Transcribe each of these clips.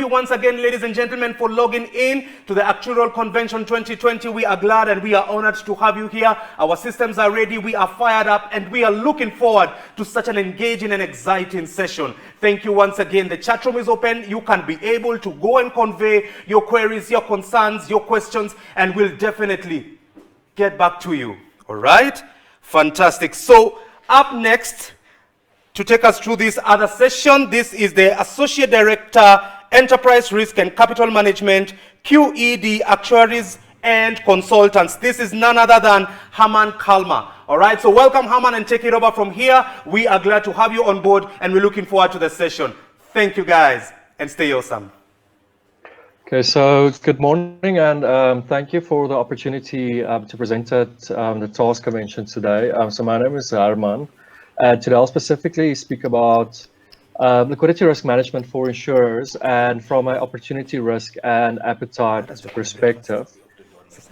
once again, ladies and gentlemen, for logging in to the Actuarial Convention 2020. We are glad and we are honored to have you here. Our systems are ready, we are fired up, and we are looking forward to such an engaging and exciting session. Thank you once again. The chat room is open. You can be able to go and convey your queries, your concerns, your questions, and we'll definitely get back to you. All right? Fantastic. So up next, to take us through this other session, this is the Associate Director, Enterprise Risk and Capital Management, QED Actuaries and Consultants. This is none other than Herman Kalmer. All right, so welcome, Herman, and take it over from here. We are glad to have you on board, and we're looking forward to the session. Thank you, guys, and stay awesome. Okay, so good morning, and thank you for the opportunity to present at the TASK Convention today. So my name is Herman. Today I'll specifically speak about liquidity risk management for insurers, and from an opportunity risk and appetite perspective.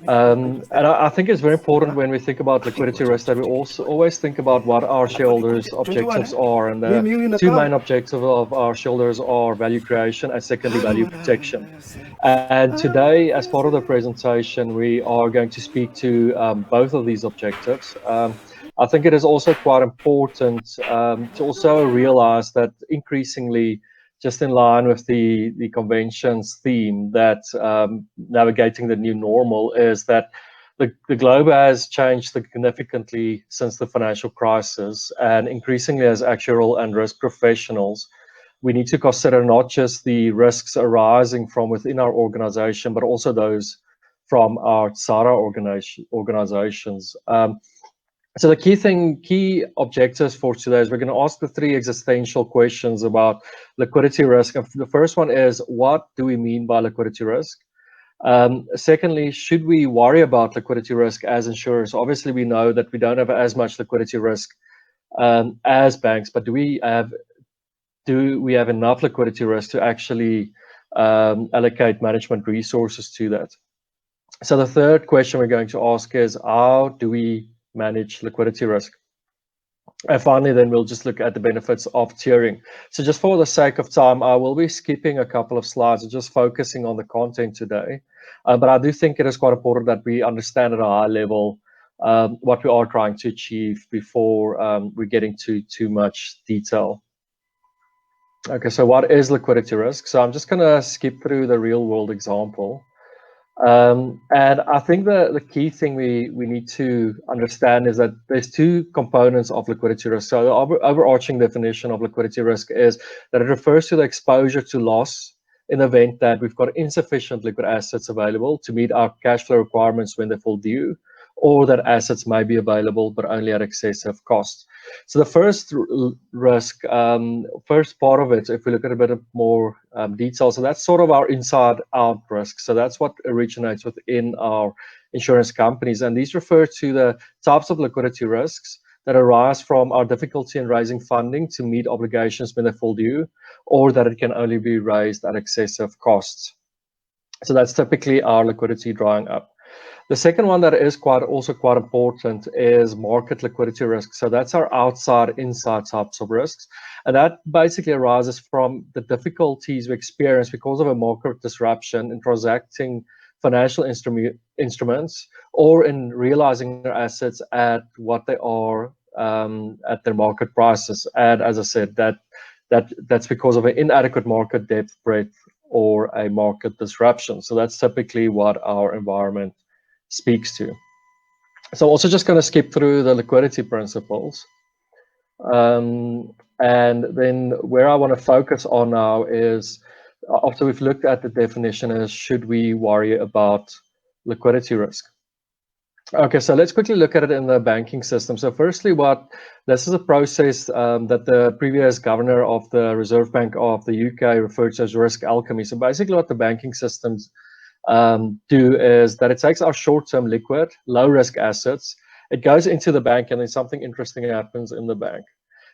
And I think it's very important when we think about liquidity risk that we also always think about what our shareholders' objectives are. And the two main objectives of our shareholders are value creation and secondly value protection. And today, as part of the presentation, we are going to speak to both of these objectives. I think it is also quite important to also realize that increasingly, just in line with the convention's theme, that navigating the new normal is that the globe has changed significantly since the financial crisis, and increasingly as actuarial and risk professionals, we need to consider not just the risks arising from within our organization, but also those from outside our organizations. So the key objectives for today is we're going to ask the three existential questions about liquidity risk. And the first one is, what do we mean by liquidity risk? Secondly, should we worry about liquidity risk as insurers? Obviously, we know that we don't have as much liquidity risk as banks, but do we have enough liquidity risk to actually allocate management resources to that? So the third question we're going to ask is, how do we manage liquidity risk? And finally, then we'll just look at the benefits of tiering. So just for the sake of time, I will be skipping a couple of slides and just focusing on the content today. But I do think it is quite important that we understand at a high level what we are trying to achieve before we get into too much detail. Okay, so what is liquidity risk? So I'm just going to skip through the real world example. And I think the key thing we need to understand is that there's two components of liquidity risk. So the overarching definition of liquidity risk is that it refers to the exposure to loss in the event that we've got insufficient liquid assets available to meet our cash flow requirements when they fall due, or that assets may be available but only at excessive cost. So the first risk, first part of it, if we look at a bit more detail, so that's sort of our inside-out risk. So that's what originates within our insurance companies. And these refer to the types of liquidity risks that arise from our difficulty in raising funding to meet obligations when they fall due, or that it can only be raised at excessive costs. So that's typically our liquidity drying up. The second one that is also quite important is market liquidity risk. So that's our outside-inside types of risks. And that basically arises from the difficulties we experience because of a market disruption in transacting financial instruments or in realizing their assets at what they are at their market prices. And as I said, that's because of an inadequate market depth, breadth, or a market disruption. So that's typically what our environment speaks to. So I'm also just going to skip through the liquidity principles. And then where I want to focus on now is, after we've looked at the definition, is should we worry about liquidity risk? Okay, so let's quickly look at it in the banking system. So firstly, this is a process that the previous governor of the Reserve Bank of the UK referred to as risk alchemy. So basically what the banking systems do is that it takes our short-term liquid, low-risk assets, it goes into the bank, and then something interesting happens in the bank.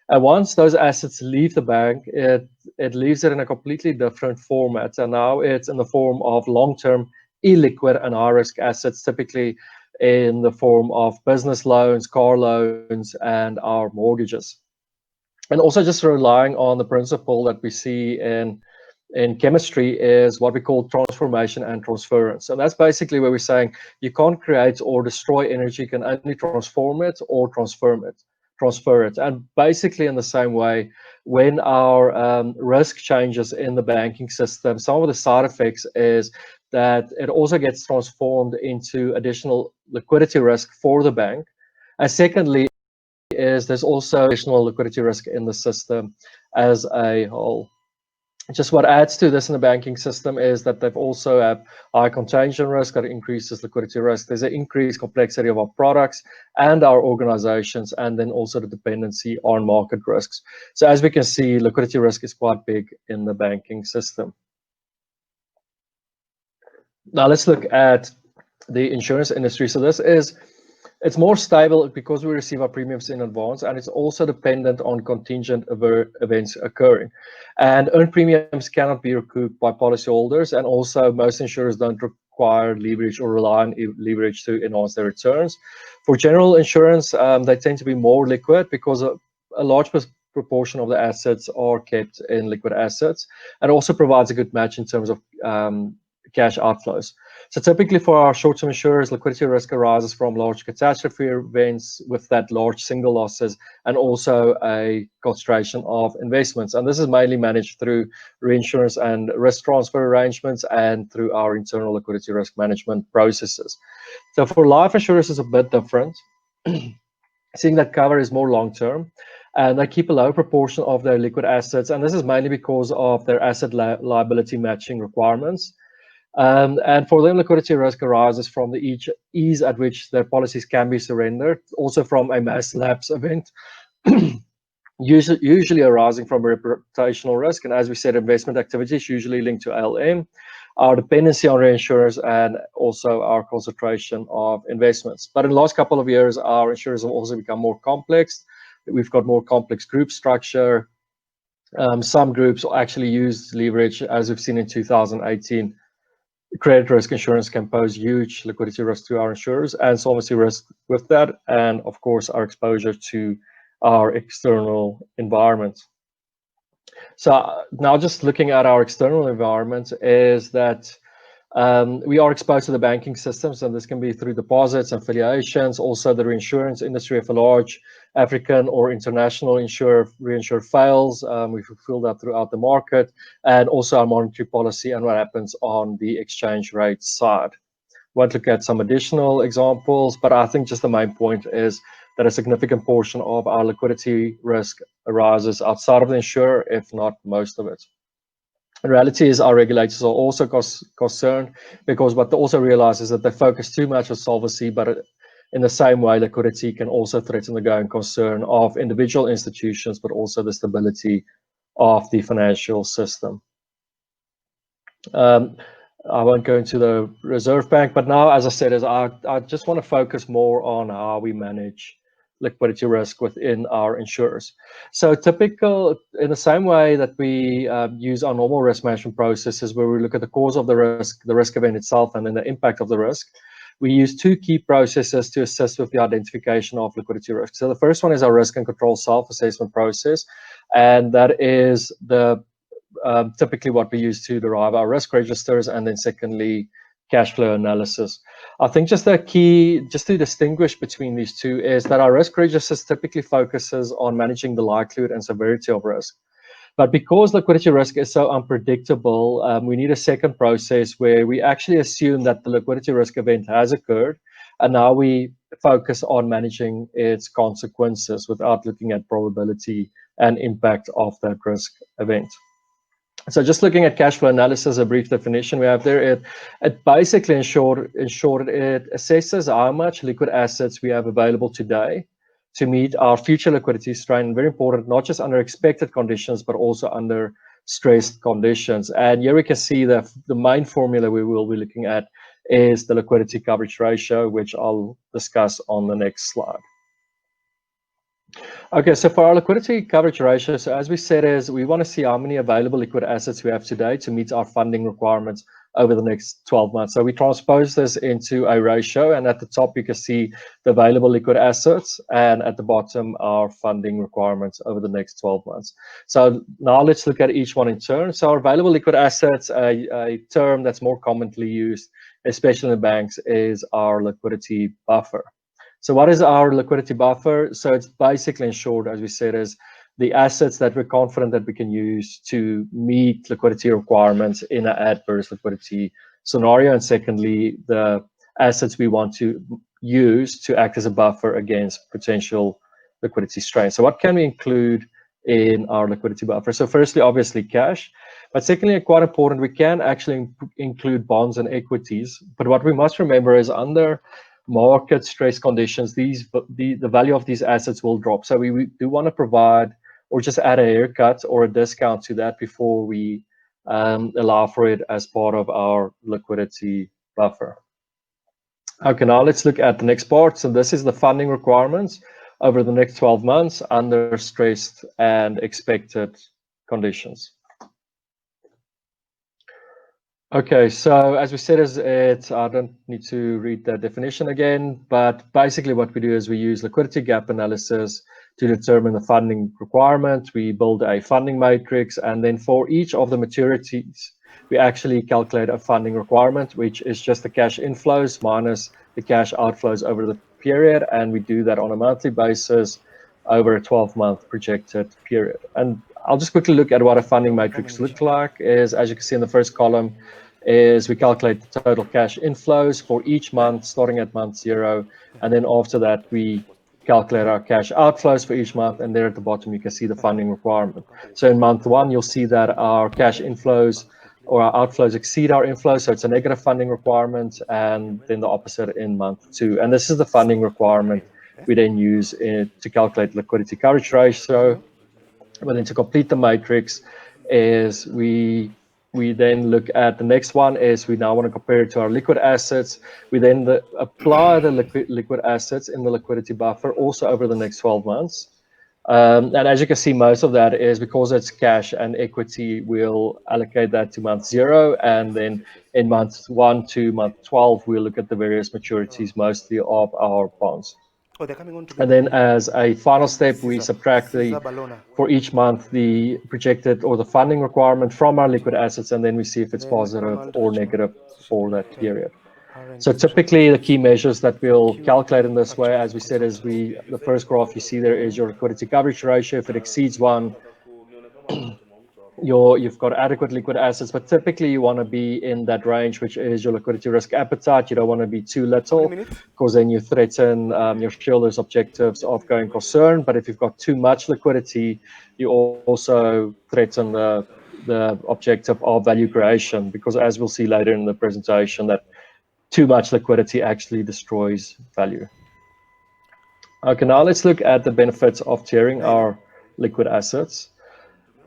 And once those assets leave the bank, it leaves it in a completely different format. And now it's in the form of long-term illiquid and high-risk assets, typically in the form of business loans, car loans, and our mortgages. And also just relying on the principle that we see in in chemistry is what we call transformation and transference. And that's basically where we're saying you can't create or destroy energy, you can only transform it or transfer it. And basically in the same way, when our risk changes in the banking system, some of the side effects is that it also gets transformed into additional liquidity risk for the bank. And secondly, is there's also additional liquidity risk in the system as a whole. Just what adds to this in the banking system is that they've also have high contagion risk that increases liquidity risk. There's an increased complexity of our products and our organizations, and then also the dependency on market risks. So as we can see, liquidity risk is quite big in the banking system. Now let's look at the insurance industry. So it's more stable because we receive our premiums in advance, and it's also dependent on contingent events occurring. And earned premiums cannot be recouped by policyholders, and also most insurers don't require leverage or rely on leverage to enhance their returns. For general insurance, they tend to be more liquid because a large proportion of the assets are kept in liquid assets, and also provides a good match in terms of cash outflows. So typically for our short-term insurers, liquidity risk arises from large catastrophe events with that large single losses, and also a concentration of investments. And this is mainly managed through reinsurance and risk transfer arrangements and through our internal liquidity risk management processes. So for life insurers, it's a bit different, seeing that cover is more long-term, and they keep a low proportion of their liquid assets. And this is mainly because of their asset liability matching requirements. And for them, liquidity risk arises from the ease at which their policies can be surrendered, also from a mass lapse event, usually arising from reputational risk. And as we said, investment activities usually linked to ALM, our dependency on reinsurers, and also our concentration of investments. But in the last couple of years, our insurers have also become more complex. We've got more complex group structure. Some groups actually use leverage, as we've seen in 2018. Credit risk insurance can pose huge liquidity risk to our insurers, and solvency risk with that, and of course our exposure to our external environment. So now just looking at our external environment is that we are exposed to the banking systems, and this can be through deposits, affiliations, also the reinsurance industry. If a large African or international reinsurer fails, we fulfill that throughout the market, and also our monetary policy and what happens on the exchange rate side. Won't look at some additional examples, but I think just the main point is that a significant portion of our liquidity risk arises outside of the insurer, if not most of it. The reality is our regulators are also concerned, because what they also realize is that they focus too much on solvency, but in the same way, liquidity can also threaten the going concern of individual institutions, but also the stability of the financial system. I won't go into the Reserve Bank, but now, as I said, I just want to focus more on how we manage liquidity risk within our insurers. So typical, in the same way that we use our normal risk management processes, where we look at the cause of the risk event itself, and then the impact of the risk, we use two key processes to assist with the identification of liquidity risk. So the first one is our risk and control self-assessment process, and that is typically what we use to derive our risk registers, and then secondly, cash flow analysis. I think just the key, just to distinguish between these two, is that our risk registers typically focuses on managing the likelihood and severity of risk. But because liquidity risk is so unpredictable, we need a second process where we actually assume that the liquidity risk event has occurred, and now we focus on managing its consequences without looking at probability and impact of that risk event. So just looking at cash flow analysis, a brief definition we have there, it basically, in short, it assesses how much liquid assets we have available today to meet our future liquidity strain. Very important, not just under expected conditions, but also under stressed conditions. And here we can see that the main formula we will be looking at is the liquidity coverage ratio, which I'll discuss on the next slide. Okay, so for our liquidity coverage ratio, so as we said, is we want to see how many available liquid assets we have today to meet our funding requirements over the next 12 months. So we transpose this into a ratio, and at the top you can see the available liquid assets, and at the bottom are funding requirements over the next 12 months. So now let's look at each one in turn. So our available liquid assets, a term that's more commonly used, especially in the banks, is our liquidity buffer. So what is our liquidity buffer? So it's basically, in short, as we said, is the assets that we're confident that we can use to meet liquidity requirements in an adverse liquidity scenario. And secondly, the assets we want to use to act as a buffer against potential liquidity strain. So what can we include in our liquidity buffer? So firstly, obviously cash, but secondly, quite important, we can actually include bonds and equities. But what we must remember is under market stress conditions, the value of these assets will drop. So we do want to provide or just add a haircut or a discount to that before we allow for it as part of our liquidity buffer. Okay, now let's look at the next part. So this is the funding requirements over the next 12 months under stressed and expected conditions. Okay, so as we said, I don't need to read the definition again, but basically what we do is we use liquidity gap analysis to determine the funding requirement. We build a funding matrix, and then for each of the maturities, we actually calculate a funding requirement, which is just the cash inflows minus the cash outflows over the period, and we do that on a monthly basis over a 12-month projected period. And I'll just quickly look at what a funding matrix looks like. Is, as you can see in the first column, is we calculate the total cash inflows for each month, starting at month 0, and then after that we calculate our cash outflows for each month, and there at the bottom you can see the funding requirement. So in month 1, you'll see that our cash inflows or our outflows exceed our inflows, so it's a negative funding requirement, and then the opposite in month 2. And this is the funding requirement we then use to calculate liquidity coverage ratio. But then to complete the matrix is we then look at the next one is we now want to compare it to our liquid assets. We then apply the liquid assets in the liquidity buffer also over the next 12 months. And as you can see, most of that is because it's cash and equity, we'll allocate that to month 0. And then in month 1 to month 12, we'll look at the various maturities, mostly of our bonds. And then as a final step, we subtract for each month the projected or the funding requirement from our liquid assets, and then we see if it's positive or negative for that period. So typically the key measures that we'll calculate in this way, as we said, is the first graph you see there is your liquidity coverage ratio. If it exceeds 1, you've got adequate liquid assets, but typically you want to be in that range, which is your liquidity risk appetite. You don't want to be too little, because then you threaten your shareholders' objectives of going concern. But if you've got too much liquidity, you also threaten the objective of value creation, because as we'll see later in the presentation, that too much liquidity actually destroys value. Okay, now let's look at the benefits of tiering our liquid assets.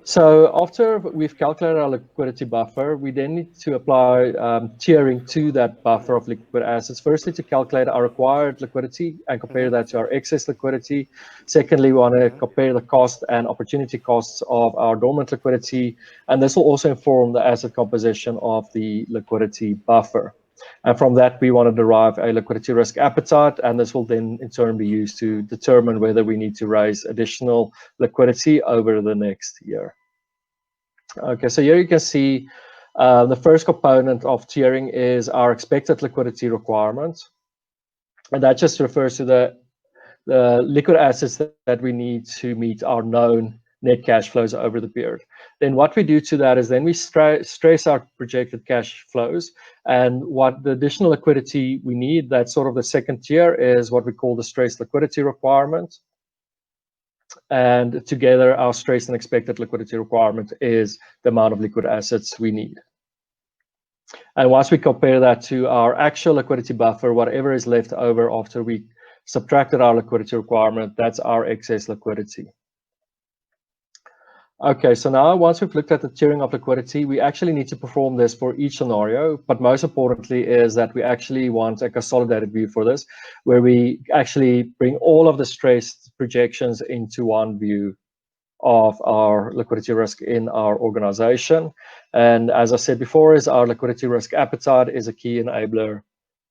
So after we've calculated our liquidity buffer, we then need to apply tiering to that buffer of liquid assets. Firstly, to calculate our required liquidity and compare that to our excess liquidity. Secondly, we want to compare the cost and opportunity costs of our dormant liquidity. And this will also inform the asset composition of the liquidity buffer. And from that, we want to derive a liquidity risk appetite, and this will then in turn be used to determine whether we need to raise additional liquidity over the next year. Okay, so here you can see the first component of tiering is our expected liquidity requirement. And that just refers to the liquid assets that we need to meet our known net cash flows over the period. Then what we do to that is then we stress our projected cash flows, and what the additional liquidity we need, that's sort of the second tier, is what we call the stress liquidity requirement. And together our stress and expected liquidity requirement is the amount of liquid assets we need. And once we compare that to our actual liquidity buffer, whatever is left over after we subtracted our liquidity requirement, that's our excess liquidity. Okay, so now once we've looked at the tiering of liquidity, we actually need to perform this for each scenario, but most importantly is that we actually want a consolidated view for this, where we actually bring all of the stressed projections into one view. of our liquidity risk in our organization. And as I said before, is our liquidity risk appetite is a key enabler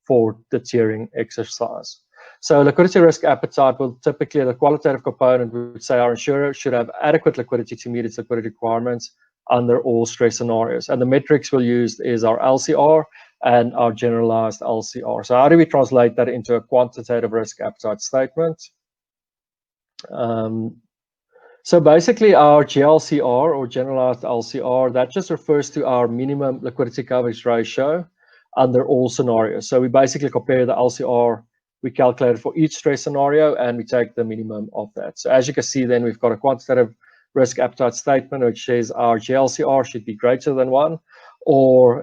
for the tiering exercise. So liquidity risk appetite will typically, the qualitative component would say our insurer should have adequate liquidity to meet its liquidity requirements under all stress scenarios. And the metrics we'll use is our LCR and our generalized LCR. So how do we translate that into a quantitative risk appetite statement? So basically our GLCR or generalized LCR, that just refers to our minimum liquidity coverage ratio under all scenarios. So we basically compare the LCR we calculated for each stress scenario and we take the minimum of that. So as you can see, then we've got a quantitative risk appetite statement which says our GLCR should be greater than 1, or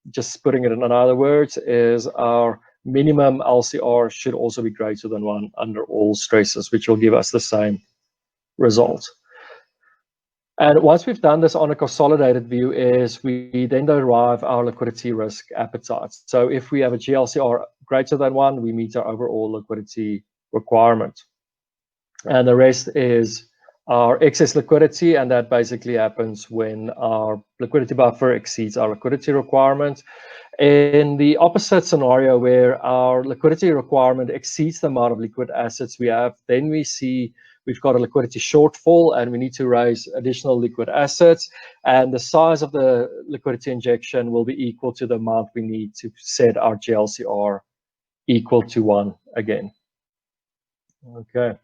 just putting it in other words is our minimum LCR should also be greater than 1 under all stresses, which will give us the same result. And once we've done this on a consolidated view is we then derive our liquidity risk appetite. So if we have a GLCR greater than 1, we meet our overall liquidity requirement. And the rest is our excess liquidity, and that basically happens when our liquidity buffer exceeds our liquidity requirement. In the opposite scenario where our liquidity requirement exceeds the amount of liquid assets we have, then we see we've got a liquidity shortfall and we need to raise additional liquid assets, and the size of the liquidity injection will be equal to the amount we need to set our GLCR equal to 1 again. Okay,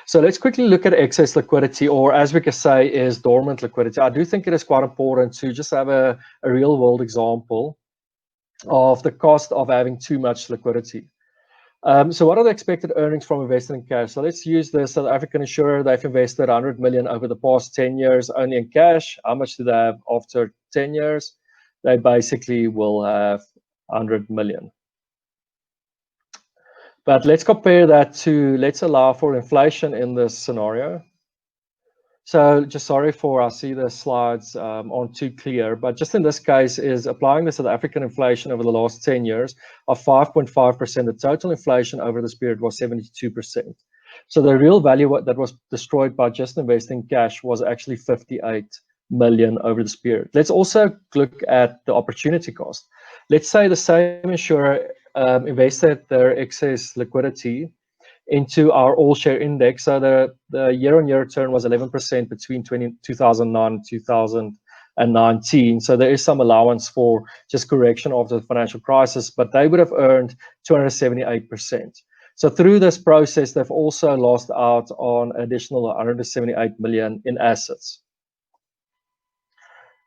so let's quickly look at excess liquidity, or as we can say is dormant liquidity. I do think it is quite important to just have a real world example of the cost of having too much liquidity. So what are the expected earnings from investing in cash? So let's use the South African insurer. They've invested 100 million over the past 10 years only in cash. How much do they have after 10 years? They basically will have 100 million. But let's compare that to, let's allow for inflation in this scenario. So just sorry for, I see the slides aren't too clear, but just in this case is applying the South African inflation over the last 10 years of 5.5%. The total inflation over this period was 72%. So the real value that was destroyed by just investing cash was actually 58 million over this period. Let's also look at the opportunity cost. Let's say the same insurer invested their excess liquidity into our all-share index. So the year-on-year return was 11% between 2009 and 2019. So there is some allowance for just correction of the financial crisis, but they would have earned 278%. So through this process, they've also lost out on additional 178 million in assets.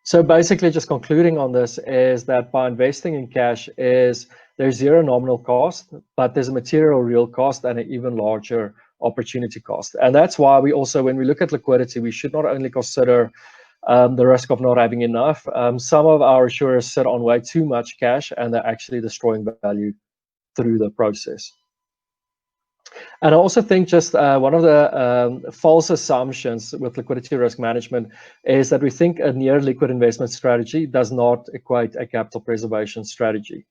So basically just concluding on this is that by investing in cash there's zero nominal cost, but there's a material real cost and an even larger opportunity cost. And that's why we also, when we look at liquidity, we should not only consider the risk of not having enough. Some of our insurers sit on way too much cash and they're actually destroying value through the process. And I also think just one of the false assumptions with liquidity risk management is that we think a near liquid investment strategy does not equate a capital preservation strategy.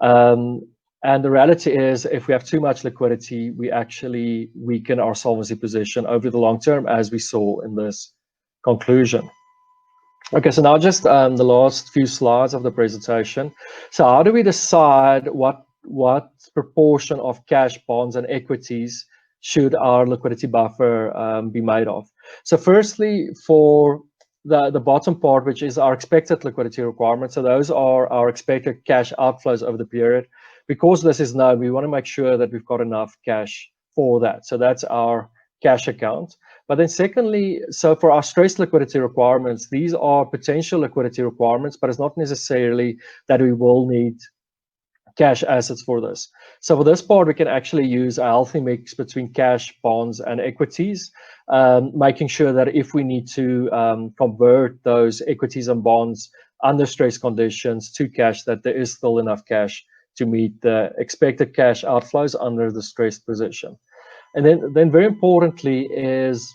And the reality is if we have too much liquidity, we actually weaken our solvency position over the long term, as we saw in this conclusion. Okay, so now just the last few slides of the presentation. So how do we decide what proportion of cash, bonds, and equities should our liquidity buffer be made of? So firstly, for the bottom part, which is our expected liquidity requirements, so those are our expected cash outflows over the period. Because this is known, we want to make sure that we've got enough cash for that. So that's our cash account. But then secondly, so for our stress liquidity requirements, these are potential liquidity requirements, but it's not necessarily that we will need cash assets for this. So for this part, we can actually use a healthy mix between cash, bonds, and equities, making sure that if we need to convert those equities and bonds under stress conditions to cash, that there is still enough cash to meet the expected cash outflows under the stressed position. And then very importantly is,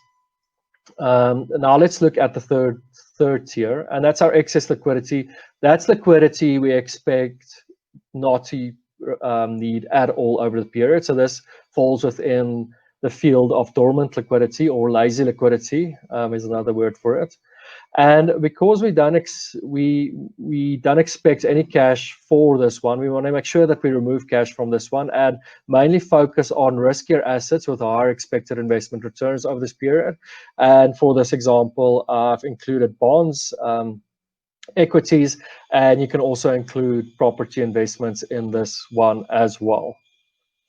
now let's look at the third tier, and that's our excess liquidity. That's liquidity we expect not to need at all over the period. So this falls within the field of dormant liquidity, or lazy liquidity is another word for it. And because we don't expect any cash for this one, we want to make sure that we remove cash from this one and mainly focus on riskier assets with higher expected investment returns over this period. And for this example, I've included bonds, equities, and you can also include property investments in this one as well.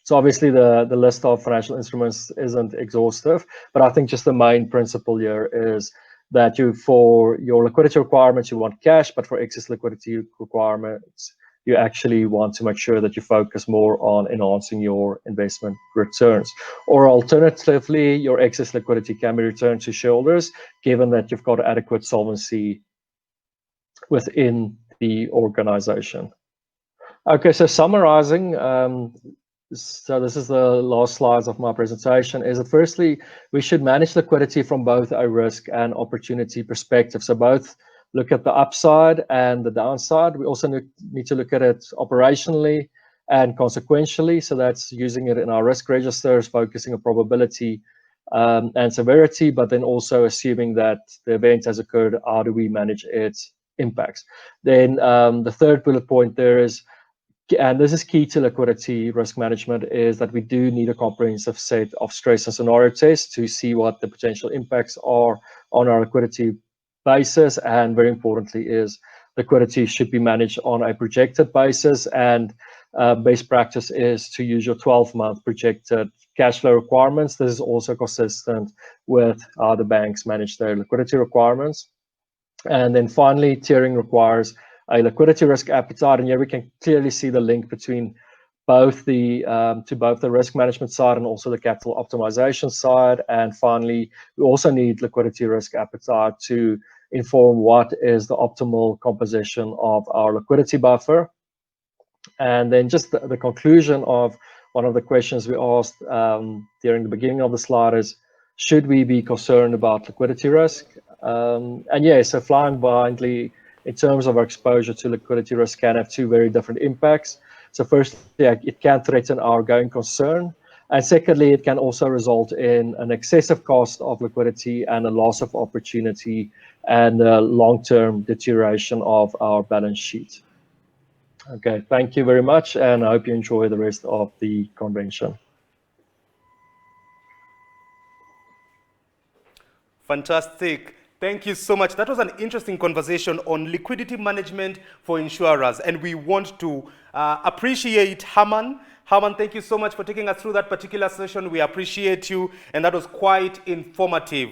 So obviously the list of financial instruments isn't exhaustive, but I think just the main principle here is that for your liquidity requirements, you want cash, but for excess liquidity requirements, you actually want to make sure that you focus more on enhancing your investment returns. Or alternatively, your excess liquidity can be returned to shareholders, given that you've got adequate solvency within the organization. Okay, so summarizing, so this is the last slides of my presentation, is that firstly, we should manage liquidity from both a risk and opportunity perspective. So both look at the upside and the downside. We also need to look at it operationally and consequentially. So that's using it in our risk registers, focusing on probability and severity, but then also assuming that the event has occurred, how do we manage its impacts? Then the third bullet point there is, and this is key to liquidity risk management, is that we do need a comprehensive set of stress and scenario tests to see what the potential impacts are on our liquidity basis. And very importantly is liquidity should be managed on a projected basis, and best practice is to use your 12-month projected cash flow requirements. This is also consistent with how the banks manage their liquidity requirements. And then finally, tiering requires a liquidity risk appetite, and here we can clearly see the link between both the risk management side and also the capital optimization side. And finally, we also need liquidity risk appetite to inform what is the optimal composition of our liquidity buffer. And then just the conclusion of one of the questions we asked during the beginning of the slide is, should we be concerned about liquidity risk? And yeah, so flying blindly in terms of our exposure to liquidity risk can have two very different impacts. So firstly, it can threaten our going concern. And secondly, it can also result in an excessive cost of liquidity and a loss of opportunity and a long-term deterioration of our balance sheet. Okay, thank you very much, and I hope you enjoy the rest of the convention. Fantastic. Thank you so much. That was an interesting conversation on liquidity management for insurers. And we want to appreciate Herman. Herman, thank you so much for taking us through that particular session. We appreciate you. And that was quite informative.